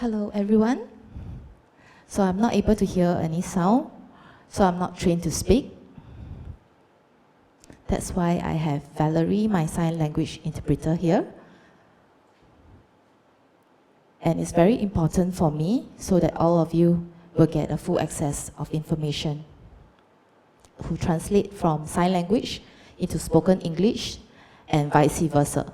Hello everyone. So I'm not able to hear any sound, so I'm not trained to speak. That's why I have Valerie, my sign language interpreter here. And it's very important for me so that all of you will get a full access of information. Who translate from sign language into spoken English and vice versa.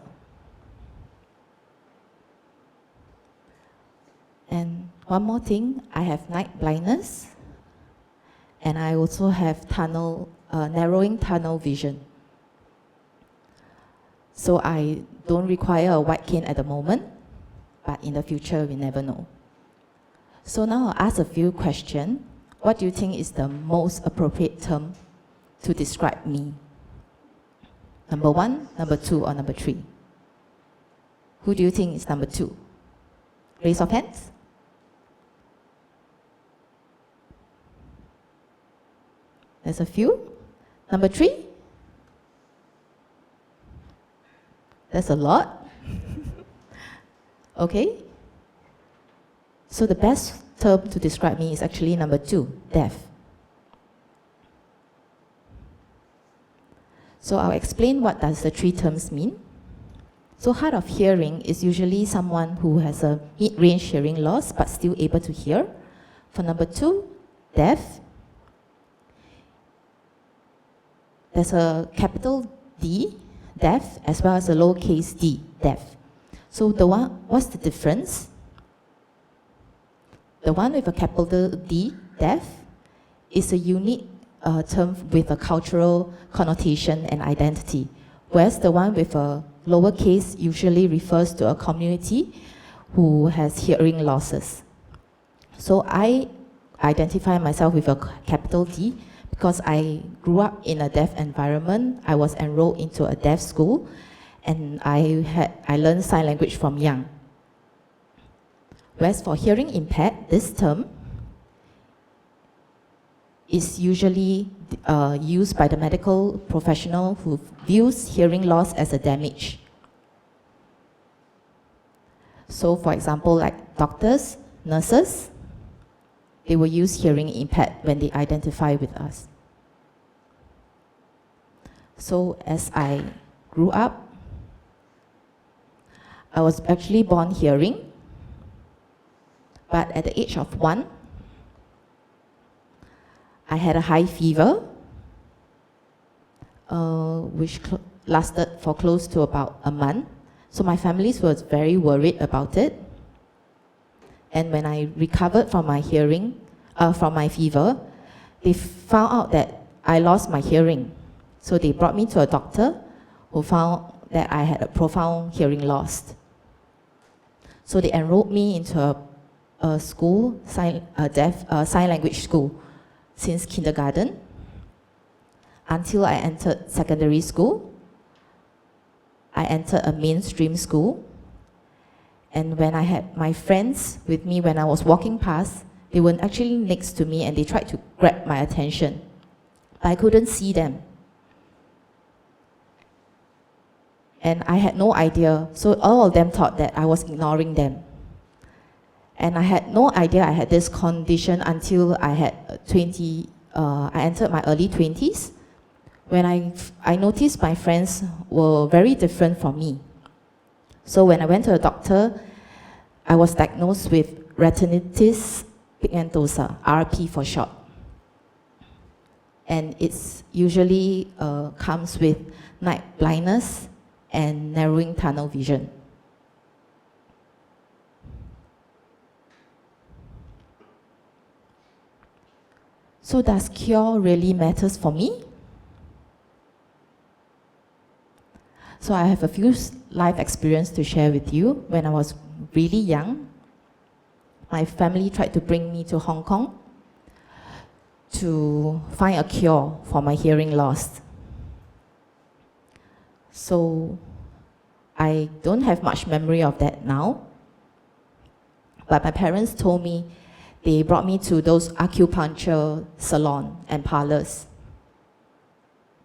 And one more thing, I have night blindness, and I also have narrowing tunnel vision. So I don't require a white cane at the moment, but in the future, we never know. So now I'll ask a few questions. What do you think is the most appropriate term to describe me? Number 1, number 2, or number 3? Who do you think is number 2? Raise of hands. There's a few. Number 3? That's a lot. Okay. So the best term to describe me is actually number 2, deaf. So I'll explain what does the 3 terms mean. So hard of hearing is usually someone who has a mid-range hearing loss but still able to hear. For number 2, deaf, there's a capital D, deaf, as well as a lowercase d, deaf. So what's the difference? The one with a capital D, deaf, is a unique term with a cultural connotation and identity, whereas the one with a lowercase usually refers to a community who has hearing losses. So I identify myself with a capital D because I grew up in a deaf environment. I was enrolled into a deaf school, and I learned sign language from young. Whereas for hearing impaired, this term is usually used by the medical professional who views hearing loss as a damage. So for example, like doctors, nurses, they will use hearing impaired when they identify with us. So as I grew up, I was actually born hearing, but at the age of 1, I had a high fever, which lasted for close to about a month. So my family was very worried about it. And when I recovered from my from my fever, they found out that I lost my hearing. So they brought me to a doctor who found that I had a profound hearing loss. So they enrolled me into a school, sign language school, since kindergarten until I entered secondary school. I entered a mainstream school. And when I had my friends with me when I was walking past, they were actually next to me and they tried to grab my attention. But I couldn't see them. And I had no idea, so all of them thought that I was ignoring them. And I had no idea I had this condition until I had I entered my early 20s, when I noticed my friends were very different from me. So when I went to a doctor, I was diagnosed with retinitis pigmentosa, RP for short. And it's usually comes with night blindness and narrowing tunnel vision. So does cure really matters for me? So I have a few life experience to share with you. When I was really young, my family tried to bring me to Hong Kong to find a cure for my hearing loss. So I don't have much memory of that now, but my parents told me they brought me to those acupuncture salon and parlors,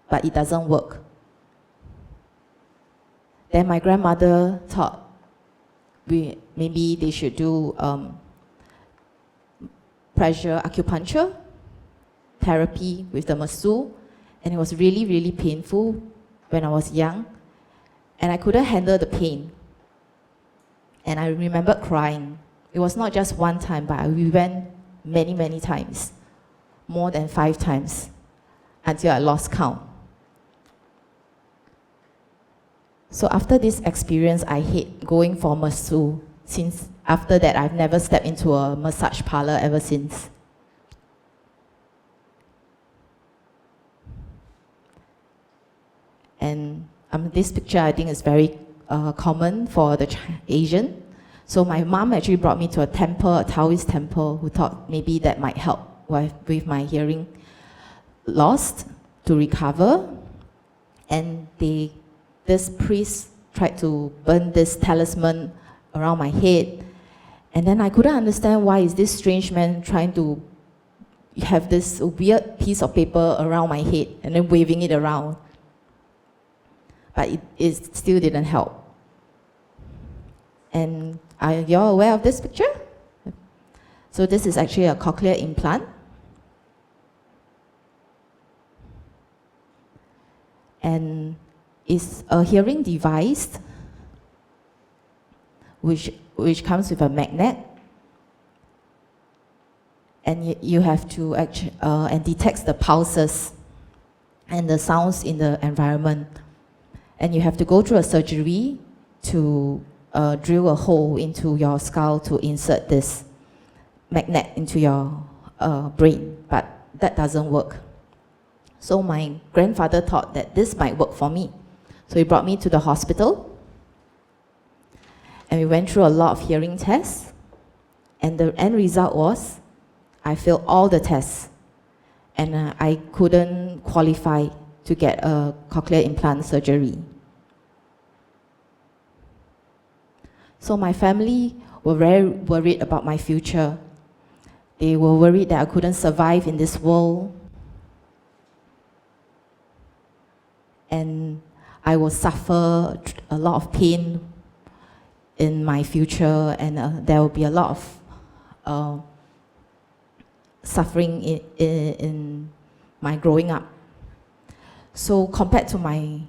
but it doesn't work. Then my grandmother thought, maybe they should do pressure acupuncture therapy with the masseuse, and it was really, really painful when I was young, and I couldn't handle the pain. And I remember crying. It was not just one time, but we went many, many times, more than 5 times, until I lost count. So after this experience, I hate going for masseuse. Since after that, I've never stepped into a massage parlor ever since. And this picture, I think, is very common for the Asian. So my mom actually brought me to a temple, a Taoist temple, who thought maybe that might help with my hearing loss to recover. And this priest tried to burn this talisman around my head. And then I couldn't understand why is this strange man trying to have this weird piece of paper around my head and then waving it around. But it still didn't help. And are you all aware of this picture? So this is actually a cochlear implant. And it's a hearing device which comes with a magnet. And you have to actually, and detects the pulses and the sounds in the environment. And you have to go through a surgery to drill a hole into your skull to insert this magnet into your brain, but that doesn't work. So my grandfather thought that this might work for me. So he brought me to the hospital, and we went through a lot of hearing tests, and the end result was I failed all the tests, and I couldn't qualify to get a cochlear implant surgery. So my family were very worried about my future. They were worried that I couldn't survive in this world. And I will suffer a lot of pain in my future, and there will be a lot of suffering in my growing up. So compared to my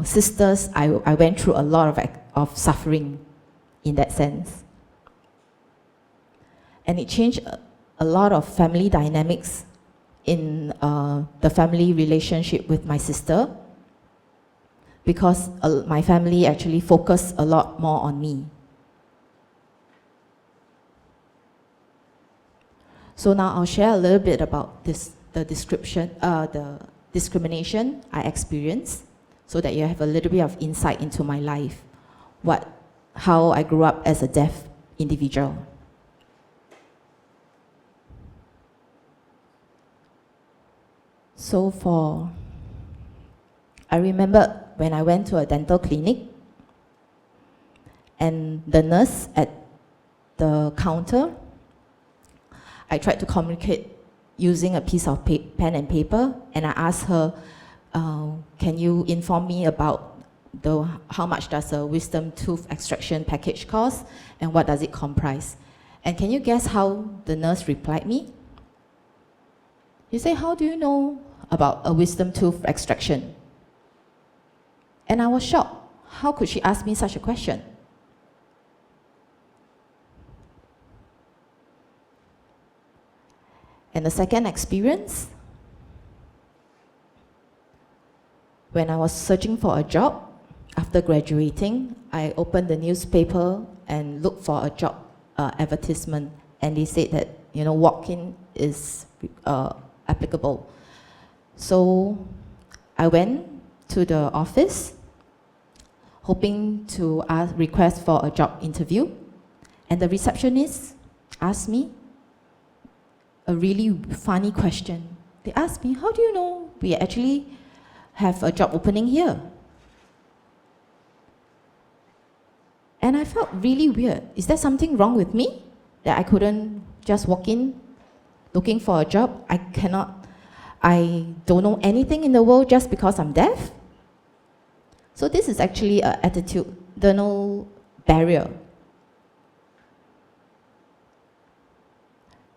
sisters, I went through a lot of suffering in that sense. And it changed a lot of family dynamics in the family relationship with my sister, because my family actually focused a lot more on me. So now I'll share a little bit about the discrimination I experienced, so that you have a little bit of insight into my life, how I grew up as a deaf individual. So I remember when I went to a dental clinic, and the nurse at the counter, I tried to communicate using a piece of pen and paper, and I asked her, can you inform me about how much does a wisdom tooth extraction package cost, and what does it comprise? And can you guess how the nurse replied me? You say, how do you know about a wisdom tooth extraction? And I was shocked. How could she ask me such a question? And the second experience, when I was searching for a job after graduating, I opened the newspaper and looked for a job advertisement, and they said that, walk-in is applicable. So I went to the office hoping to request for a job interview, and the receptionist asked me a really funny question. They asked me, how do you know we actually have a job opening here? And I felt really weird. Is there something wrong with me that I couldn't just walk in looking for a job? I don't know anything in the world just because I'm deaf? So this is actually an attitudinal barrier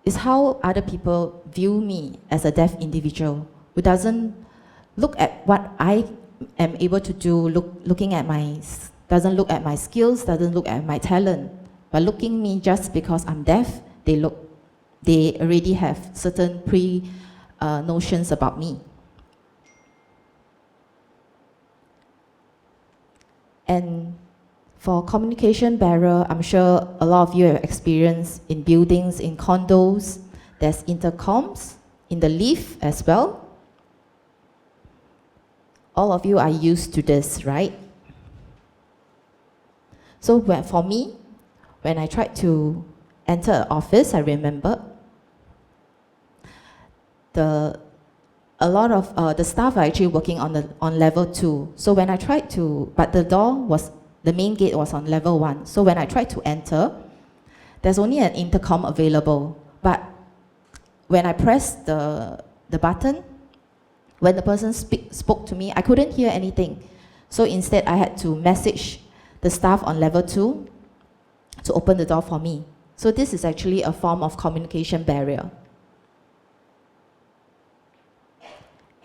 is how other people view me as a deaf individual who doesn't look at what I am able to do, doesn't look at my skills, doesn't look at my talent, but looking me just because I'm deaf, they already have certain notions about me. And for communication barrier, I'm sure a lot of you have experienced in buildings, in condos, there's intercoms, in the lift as well. All of you are used to this, right? So for me, when I tried to enter an office, I remember a lot of the staff are actually working on level 2. So when I tried to, but the main gate was on level 1. So when I tried to enter, there's only an intercom available. But when I pressed the button, when the person spoke to me, I couldn't hear anything. So instead, I had to message the staff on level 2 to open the door for me. So this is actually a form of communication barrier.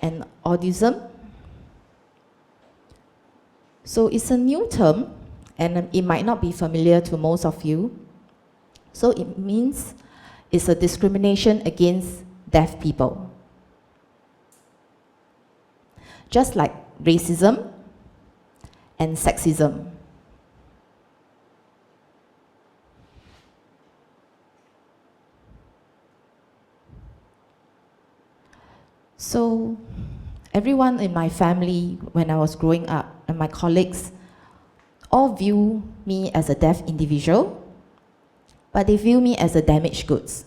And autism. So it's a new term, and it might not be familiar to most of you. So it means it's a discrimination against deaf people. Just like racism and sexism. So everyone in my family, when I was growing up, and my colleagues, all view me as a deaf individual, but they view me as a damaged goods.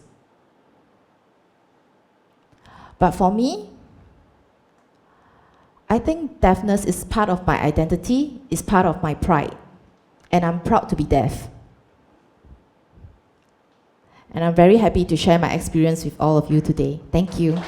But for me, I think deafness is part of my identity, is part of my pride, and I'm proud to be deaf. And I'm very happy to share my experience with all of you today. Thank you.